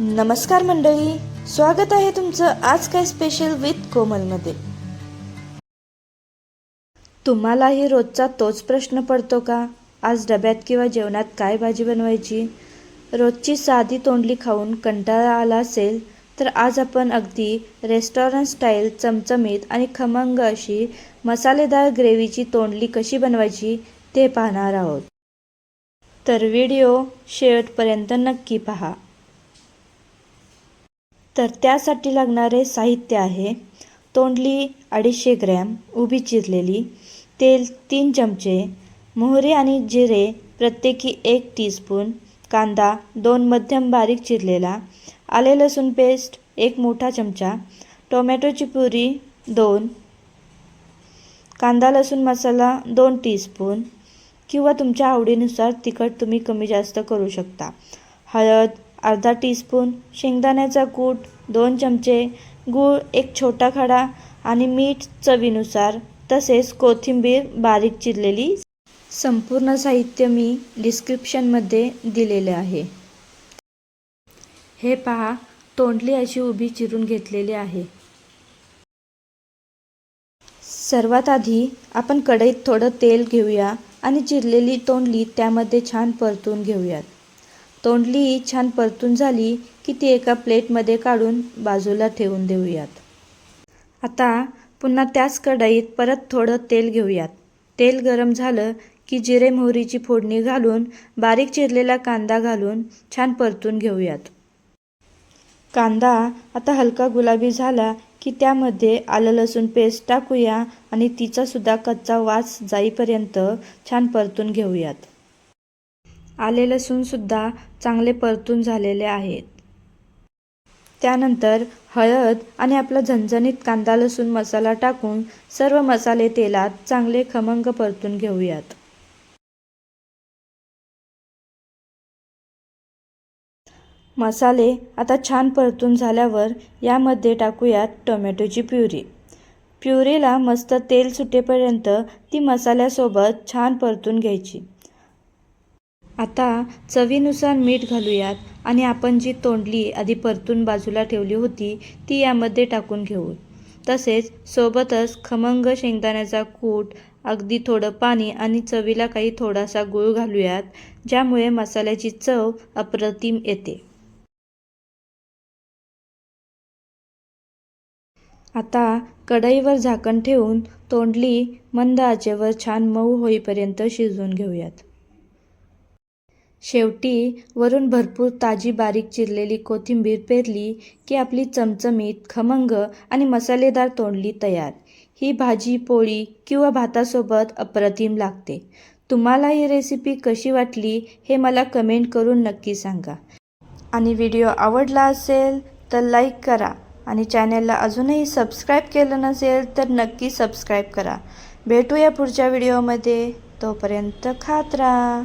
नमस्कार मंडळी, स्वागत आहे तुमचं आज काय स्पेशल विथ कोमलमध्ये। तुम्हालाही रोजचा तोच प्रश्न पडतो का? आज डब्यात किंवा जेवणात काय भाजी बनवायची? रोजची साधी तोंडली खाऊन कंटाळा आला असेल तर आज आपण अगदी रेस्टॉरंट स्टाईल चमचमीत आणि खमंग अशी मसालेदार ग्रेव्हीची तोंडली कशी बनवायची ते पाहणार आहोत। तर व्हिडिओ शेवटपर्यंत नक्की पहा। तर त्यासाठी लागणारे साहित्य आहे तोंडली 250 ग्रॅम उभी चिरलेली, तेल 3 चमचे, मोहरी आणि जिरे प्रत्येकी 1 टीस्पून, कांदा 2 मध्यम बारीक चिरलेला, आले लसूण पेस्ट 1 मोठा चमचा, टोमॅटोची प्युरी 2, कांदा लसूण मसाला 2 टीस्पून किंवा तुमच्या आवडीनुसार तिखट तुम्ही कमी जास्त करू शकता, हळद अर्धा टीस्पून, शेंगदाण्याचा कूट 2 चमचे, गूळ 1 छोटा खडा आणि मीठ चवीनुसार, तसेच कोथिंबीर बारीक चिरलेली। संपूर्ण साहित्य मी डिस्क्रिप्शनमध्ये दिलेले आहे। हे पहा, तोंडली अशी उभी चिरून घेतलेली आहे। सर्वात आधी आपण कढईत थोडं तेल घेऊया आणि चिरलेली तोंडली त्यामध्ये छान परतून घेऊयात। तोंडली छान परतून झाली की ती एका प्लेटमध्ये काढून बाजूला ठेवून देऊयात। आता पुन्हा त्याच कढईत परत थोडं तेल घेऊयात। तेल गरम झालं की जिरे मोहरीची फोडणी घालून बारीक चिरलेला कांदा घालून छान परतून घेऊयात। कांदा आता हलका गुलाबी झाला की त्यामध्ये आलं लसूण पेस्ट टाकूया आणि तिचा सुद्धा कच्चा वास जाईपर्यंत छान परतून घेऊयात। आले लसूण सुद्धा चांगले परतून झालेले आहेत। त्यानंतर हळद आणि आपला झणझणीत कांदा लसूण मसाला टाकून सर्व मसाले तेलात चांगले खमंग परतून घेऊयात। मसाले आता छान परतून झाल्यावर यामध्ये टाकूयात टोमॅटोची प्युरी। प्युरीला मस्त तेल सुटेपर्यंत ती मसाल्यासोबत छान परतून घ्यायची। आता चवीनुसार मीठ घालूयात आणि आपण जी तोंडली आधी परतून बाजूला ठेवली होती ती यामध्ये टाकून घेऊ। तसेच सोबतच खमंग शेंगदाण्याचा कूट, अगदी थोडं पाणी आणि चवीला काही थोडासा गूळ घालूयात, ज्यामुळे मसाल्याची चव अप्रतिम येते। आता कढईवर झाकण ठेवून तोंडली मंद आचेवर छान मऊ होईपर्यंत शिजवून घेऊयात। शेवटी वरून भरपूर ताजी बारीक चिरलेली कोथिंबीर पेरली की आपली चमचमीत खमंग आणि मसालेदार तोंडली तयार। ही भाजी पोळी किंवा भातासोबत अप्रतिम लागते। तुम्हाला ही रेसिपी कशी वाटली हे मला कमेंट करून नक्की सांगा। आणि व्हिडिओ आवडला असेल तर लाईक करा आणि चॅनलला अजूनही सबस्क्राईब केलं नसेल तर नक्की सबस्क्राईब करा। भेटूया पुढच्या व्हिडिओमध्ये, तोपर्यंत खात राहा।